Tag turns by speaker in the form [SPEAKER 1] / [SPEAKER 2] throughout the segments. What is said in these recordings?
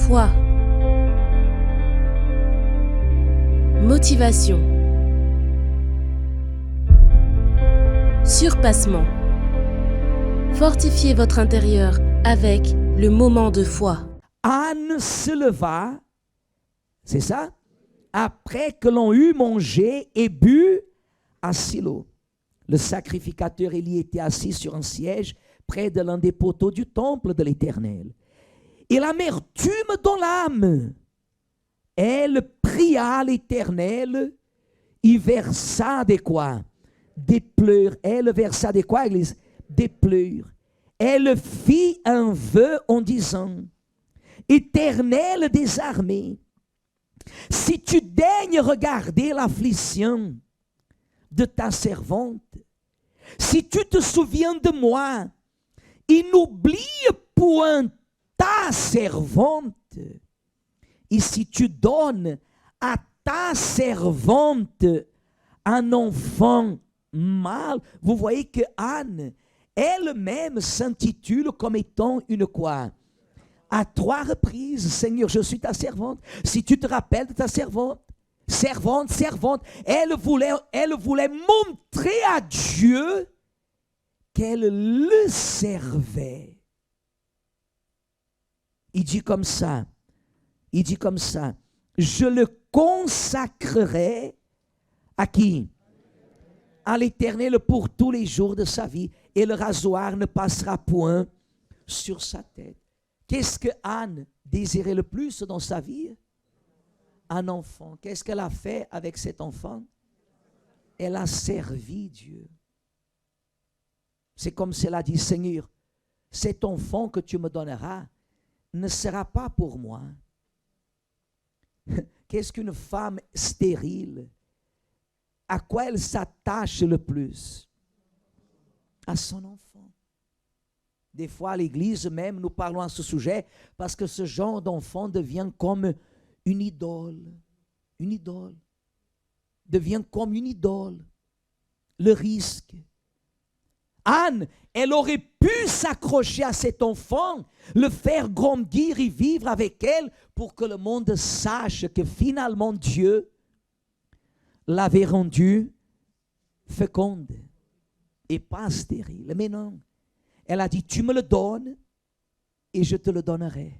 [SPEAKER 1] Foi. Motivation. Surpassement. Fortifiez votre intérieur avec le moment de foi.
[SPEAKER 2] Anne se leva, c'est ça, après que l'on eut mangé et bu à Silo. Le sacrificateur Élie était assis sur un siège près de l'un des poteaux du temple de l'Éternel. Et l'amertume dans l'âme, elle pria l'Éternel, il versa des quoi? Des pleurs. Elle versa des quoi, Église? Des pleurs. Elle fit un vœu en disant, Éternel des armées, si tu daignes regarder l'affliction de ta servante, si tu te souviens de moi, et n'oublie point ta servante, et si tu donnes à ta servante un enfant mâle, vous voyez que Anne, elle-même s'intitule comme étant une quoi? À 3 reprises, Seigneur, je suis ta servante. Si tu te rappelles de ta servante, servante, elle voulait montrer à Dieu qu'elle le servait. Il dit comme ça, je le consacrerai à qui? À l'Éternel pour tous les jours de sa vie, et le rasoir ne passera point sur sa tête. Qu'est-ce que Anne désirait le plus dans sa vie? Un enfant. Qu'est-ce qu'elle a fait avec cet enfant? Elle a servi Dieu. C'est comme si elle a dit, Seigneur, cet enfant que tu me donneras ne sera pas pour moi. Qu'est-ce qu'une femme stérile? À quoi elle s'attache le plus? À son enfant. Des fois, à l'église même, nous parlons à ce sujet parce que ce genre d'enfant devient comme une idole. Une idole. Devient comme une idole. Le risque. Anne, elle aurait pu s'accrocher à cet enfant, le faire grandir et vivre avec elle pour que le monde sache que finalement Dieu l'avait rendue féconde et pas stérile. Mais non. Elle a dit, tu me le donnes et je te le donnerai.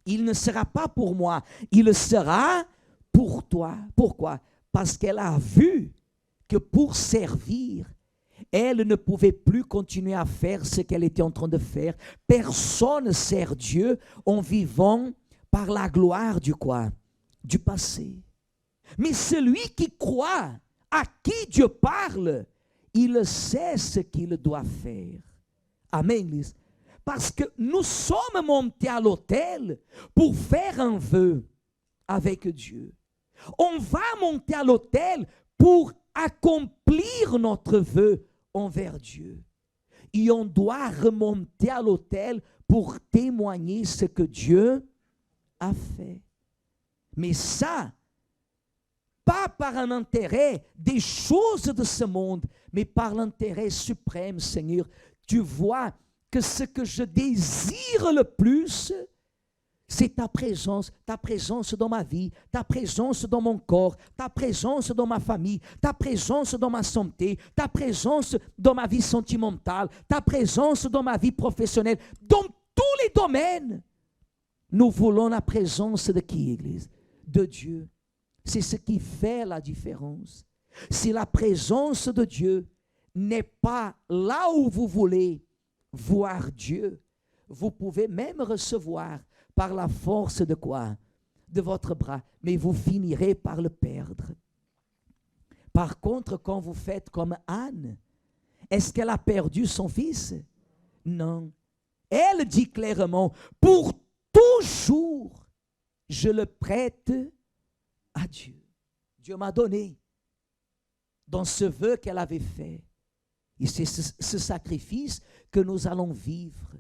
[SPEAKER 2] Il ne sera pas pour moi, il sera pour toi. Pourquoi? Parce qu'elle a vu que pour servir, elle ne pouvait plus continuer à faire ce qu'elle était en train de faire. Personne ne sert Dieu en vivant par la gloire du quoi? Du passé. Mais celui qui croit, à qui Dieu parle, il sait ce qu'il doit faire. Amen, Lise. Parce que nous sommes montés à l'autel pour faire un vœu avec Dieu. On va monter à l'autel pour accomplir notre vœu envers Dieu. Et on doit remonter à l'autel pour témoigner ce que Dieu a fait. Mais ça, pas par un intérêt des choses de ce monde, mais par l'intérêt suprême, Seigneur. Tu vois que ce que je désire le plus, c'est ta présence dans ma vie, ta présence dans mon corps, ta présence dans ma famille, ta présence dans ma santé, ta présence dans ma vie sentimentale, ta présence dans ma vie professionnelle, dans tous les domaines. Nous voulons la présence de qui, Église? De Dieu. C'est ce qui fait la différence. Si la présence de Dieu n'est pas là où vous voulez voir Dieu, vous pouvez même recevoir par la force de quoi? De votre bras, mais vous finirez par le perdre. Par contre, quand vous faites comme Anne, est-ce qu'elle a perdu son fils? Non. Elle dit clairement, pour toujours, je le prête à Dieu. Dieu m'a donné dans ce vœu qu'elle avait fait. Et c'est ce sacrifice que nous allons vivre.